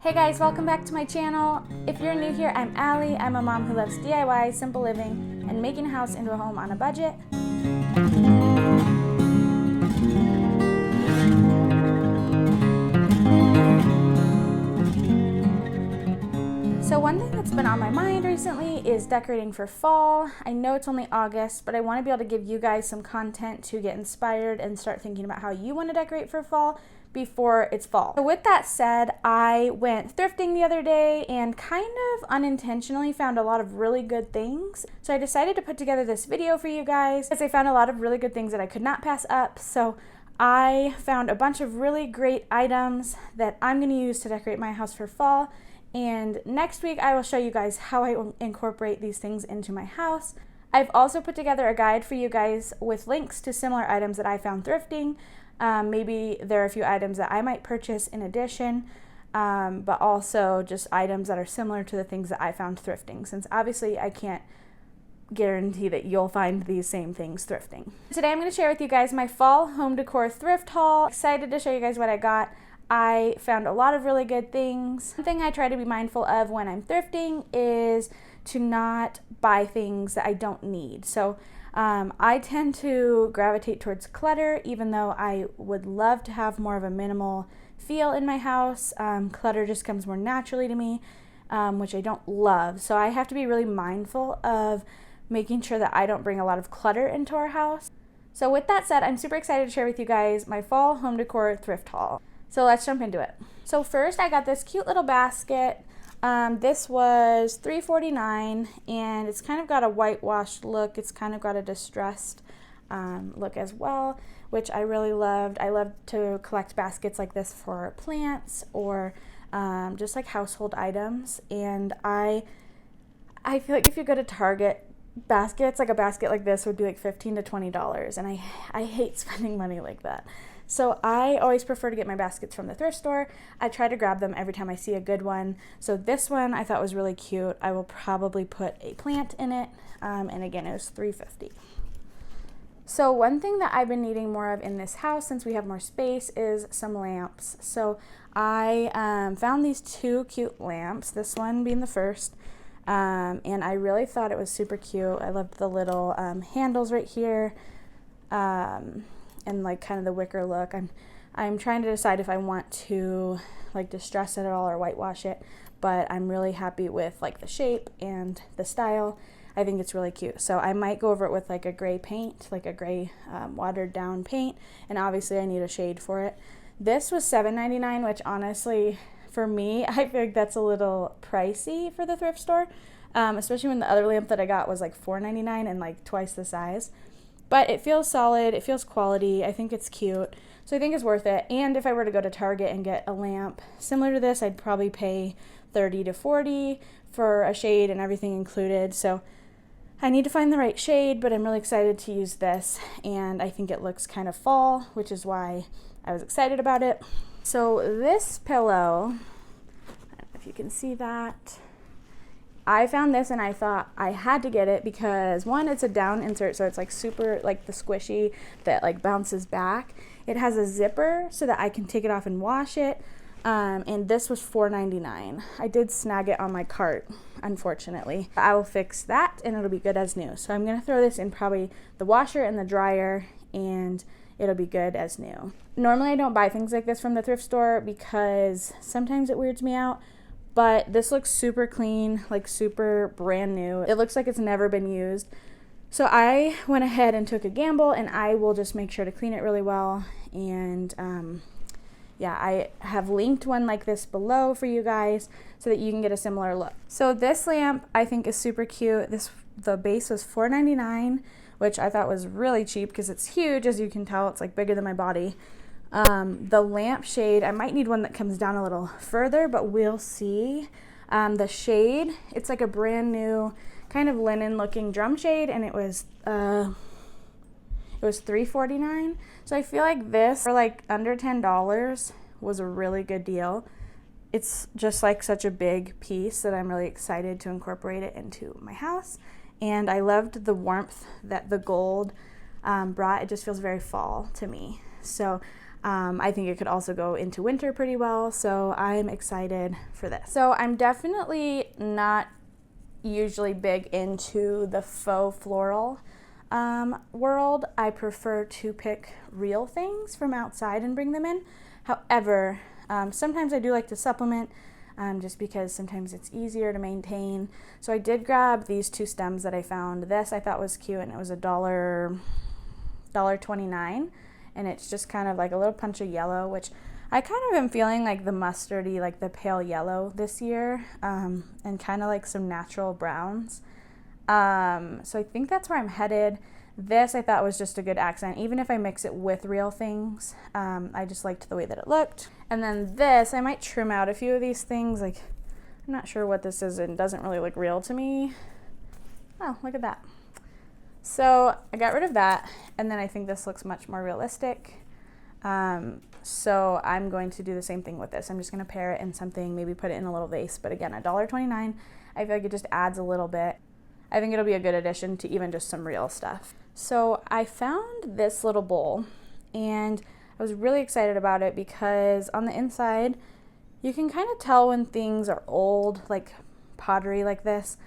Hey guys, welcome back to my channel. If you're new here, I'm Allie. I'm a mom who loves DIY, simple living, and making a house into a home on a budget. So one thing that's been on my mind recently is decorating for fall. I know it's only August, but I want to be able to give you guys some content to get inspired and start thinking about how you want to decorate for fall before it's fall. So with that said, I went thrifting the other day and kind of unintentionally found a lot of really good things. So I decided to put together this video for you guys because I found a lot of really good things that I could not pass up. So I found a bunch of really great items that I'm going to use to decorate my house for fall. And next week I will show you guys how I will incorporate these things into my house. I've also put together a guide for you guys with links to similar items that I found thrifting. Maybe there are a few items that I might purchase in addition, but also just items that are similar to the things that I found thrifting, since obviously I can't guarantee that you'll find these same things thrifting. Today I'm going to share with you guys my fall home decor thrift haul. Excited to show you guys what I got. I found a lot of really good things. One thing I try to be mindful of when I'm thrifting is to not buy things that I don't need. So I tend to gravitate towards clutter, even though I would love to have more of a minimal feel in my house. Clutter just comes more naturally to me, which I don't love. So I have to be really mindful of making sure that I don't bring a lot of clutter into our house. So with that said, I'm super excited to share with you guys my fall home decor thrift haul. So let's jump into it. So first I got this cute little basket. This was $3.49 and it's kind of got a whitewashed look. It's kind of got a distressed look as well, which I really loved. I love to collect baskets like this for plants or just like household items. And I feel like if you go to Target, baskets, like a basket like this would be like $15 to $20, and I hate spending money like that. So I always prefer to get my baskets from the thrift store. I try to grab them every time I see a good one. So this one I thought was really cute. I will probably put a plant in it, and again it was $3.50. So one thing that I've been needing more of in this house since we have more space is some lamps. So I found these two cute lamps, this one being the first. And I really thought it was super cute. I loved the little handles right here, and like kind of the wicker look. I'm trying to decide if I want to like distress it at all or whitewash it, but I'm really happy with like the shape and the style. I think it's really cute. So I might go over it with like a gray paint, like a gray watered down paint, and obviously I need a shade for it. This was $7.99, which honestly, for me, I feel like that's a little pricey for the thrift store, especially when the other lamp that I got was like $4.99 and like twice the size. But it feels solid, it feels quality, I think it's cute, so I think it's worth it. And if I were to go to Target and get a lamp similar to this, I'd probably pay $30 to $40 for a shade and everything included. So I need to find the right shade, but I'm really excited to use this, and I think it looks kind of fall, which is why I was excited about it. So this pillow, I don't know if you can see that, I found this and I thought I had to get it because one, it's a down insert, so it's like super like the squishy that like bounces back. It has a zipper so that I can take it off and wash it, and this was $4.99. I did snag it on my cart, unfortunately. I will fix that and it'll be good as new. So I'm gonna throw this in probably the washer and the dryer, and it'll be good as new. Normally I don't buy things like this from the thrift store because sometimes it weirds me out, but this looks super clean, like super brand new. It looks like it's never been used. So I went ahead and took a gamble, and I will just make sure to clean it really well. And yeah, I have linked one like this below for you guys so that you can get a similar look. So this lamp I think is super cute. The base was $4.99, which I thought was really cheap because it's huge. As you can tell, it's like bigger than my body. The lamp shade, I might need one that comes down a little further, but we'll see. The shade, it's like a brand new kind of linen looking drum shade, and it was $3.49. So I feel like this for like under $10 was a really good deal. It's just like such a big piece that I'm really excited to incorporate it into my house. And I loved the warmth that the gold brought. It just feels very fall to me. So I think it could also go into winter pretty well, so I'm excited for this. So I'm definitely not usually big into the faux floral world. I prefer to pick real things from outside and bring them in. However, sometimes I do like to supplement just because sometimes it's easier to maintain. So I did grab these 2 stems that I found. This I thought was cute, and it was $1.29, and it's just kind of like a little punch of yellow, which I kind of am feeling like the mustardy, like the pale yellow this year, and kind of like some natural browns. So I think that's where I'm headed. This I thought was just a good accent, even if I mix it with real things. I just liked the way that it looked. And then this, I might trim out a few of these things. Like, I'm not sure what this is, and it doesn't really look real to me. Oh, look at that. So I got rid of that, and then I think this looks much more realistic. So I'm going to do the same thing with this. I'm just going to pair it in something, maybe put it in a little vase. But again, $1.29, I feel like it just adds a little bit. I think it'll be a good addition to even just some real stuff. So I found this little bowl, and I was really excited about it because on the inside, you can kind of tell when things are old, like pottery like this.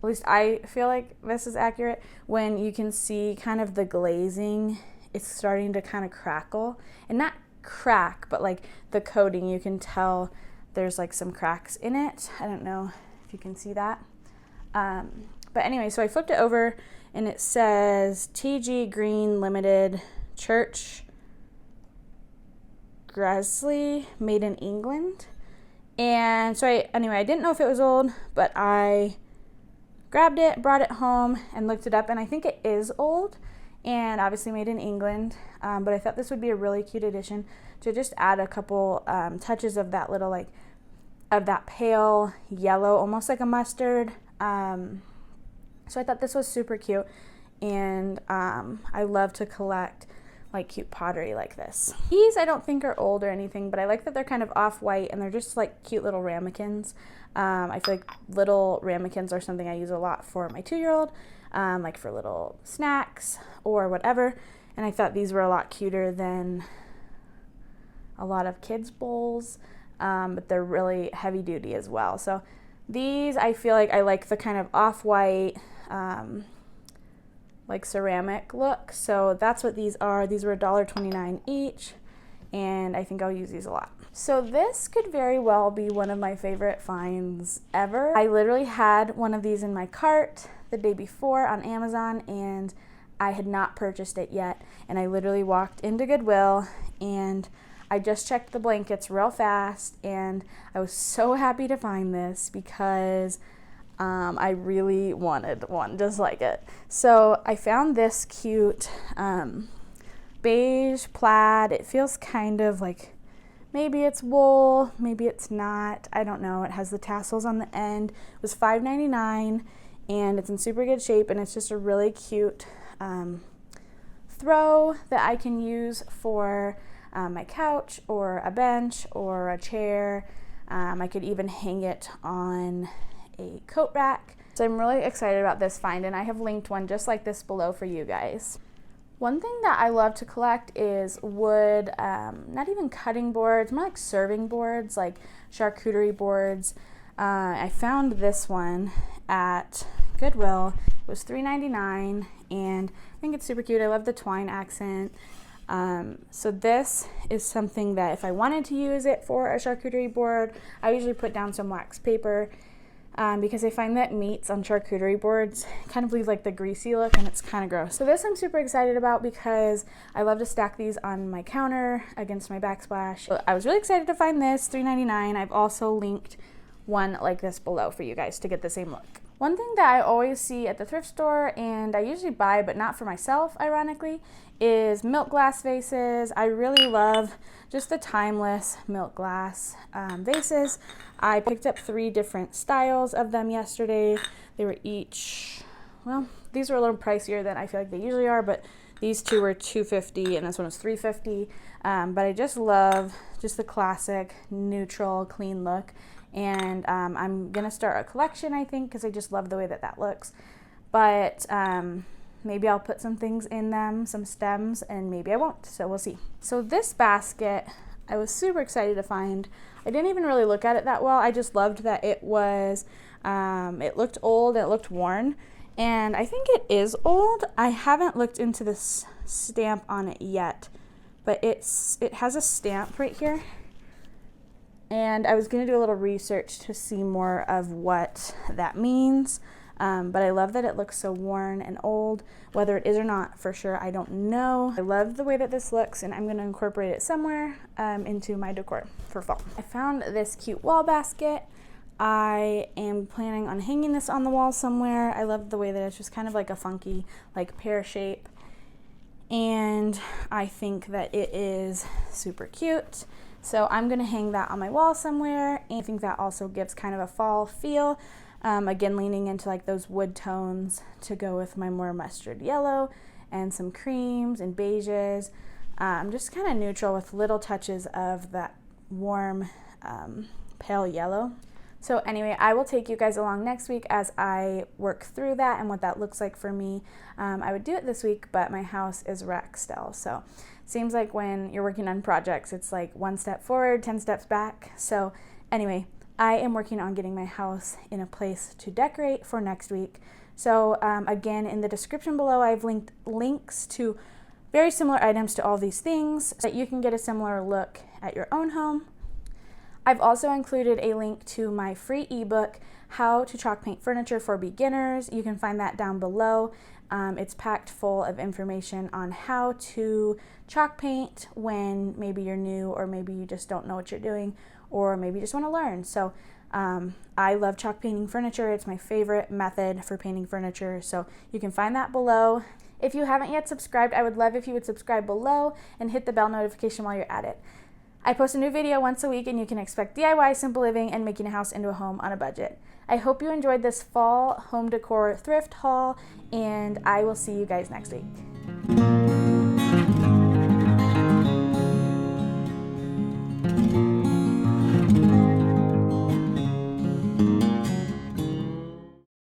At least I feel like this is accurate, when you can see kind of the glazing, it's starting to kind of crackle. And not crack, but like the coating, you can tell there's like some cracks in it. I don't know if you can see that. But anyway, so I flipped it over, and it says TG Green Limited, Church Gresley, made in England. And so I didn't know if it was old, but I grabbed it, brought it home, and looked it up, and I think it is old, and obviously made in England. But I thought this would be a really cute addition to just add a couple touches of that little, like, of that pale yellow, almost like a mustard. So I thought this was super cute, and I love to collect like cute pottery like this. These I don't think are old or anything, but I like that they're kind of off-white, and they're just like cute little ramekins. I feel like little ramekins are something I use a lot for my 2-year-old, like for little snacks or whatever, and I thought these were a lot cuter than a lot of kids' bowls, but they're really heavy duty as well. So these, I feel like I like the kind of off-white, like ceramic look. So that's what these are. These were $1.29 each, and I think I'll use these a lot. So this could very well be one of my favorite finds ever. I literally had one of these in my cart the day before on Amazon, and I had not purchased it yet. And I literally walked into Goodwill, and I just checked the blankets real fast, and I was so happy to find this because I really wanted one just like it. So I found this cute beige plaid. It feels kind of like, maybe it's wool, maybe it's not. I don't know. It has the tassels on the end. It was $5.99, and it's in super good shape, and it's just a really cute throw that I can use for my couch or a bench or a chair. I could even hang it on a coat rack. So I'm really excited about this find, and I have linked one just like this below for you guys. One thing that I love to collect is wood, not even cutting boards, more like serving boards, like charcuterie boards. I found this one at Goodwill. It was $3.99, and I think it's super cute. I love the twine accent. So this is something that if I wanted to use it for a charcuterie board, I usually put down some wax paper, because I find that meats on charcuterie boards kind of leave like the greasy look, and it's kind of gross. So this I'm super excited about because I love to stack these on my counter against my backsplash. So I was really excited to find this, $3.99. I've also linked one like this below for you guys to get the same look. One thing that I always see at the thrift store, and I usually buy but not for myself ironically, is milk glass vases. I really love just the timeless milk glass vases. I picked up 3 different styles of them yesterday. They were each, well, these were a little pricier than I feel like they usually are, but these 2 were $2.50 and this one was $3.50. But I just love just the classic neutral clean look. And I'm gonna start a collection, I think, because I just love the way that that looks. But Maybe I'll put some things in them, some stems, and maybe I won't, so we'll see. So this basket, I was super excited to find. I didn't even really look at it that well. I just loved that it was, it looked old, it looked worn, and I think it is old. I haven't looked into this stamp on it yet, but it has a stamp right here. And I was going to do a little research to see more of what that means. But I love that it looks so worn and old. Whether it is or not, for sure, I don't know. I love the way that this looks, and I'm going to incorporate it somewhere into my decor for fall. I found this cute wall basket. I am planning on hanging this on the wall somewhere. I love the way that it's just kind of like a funky, like pear shape. And I think that it is super cute. So I'm going to hang that on my wall somewhere, and I think that also gives kind of a fall feel. Again, leaning into like those wood tones to go with my more mustard yellow and some creams and beiges. Just kind of neutral with little touches of that warm pale yellow. So anyway, I will take you guys along next week as I work through that and what that looks like for me. I would do it this week, but my house is wrecked still. So seems like when you're working on projects, it's like 1 step forward, 10 steps back. So anyway, I am working on getting my house in a place to decorate for next week. So again, in the description below, I've linked links to very similar items to all these things so that you can get a similar look at your own home. I've also included a link to my free ebook, How to Chalk Paint Furniture for Beginners. You can find that down below. It's packed full of information on how to chalk paint when maybe you're new, or maybe you just don't know what you're doing, or maybe you just want to learn. So I love chalk painting furniture. It's my favorite method for painting furniture. So you can find that below. If you haven't yet subscribed, I would love if you would subscribe below and hit the bell notification while you're at it. I post a new video once a week, and you can expect DIY, simple living, and making a house into a home on a budget. I hope you enjoyed this fall home decor thrift haul, and I will see you guys next week.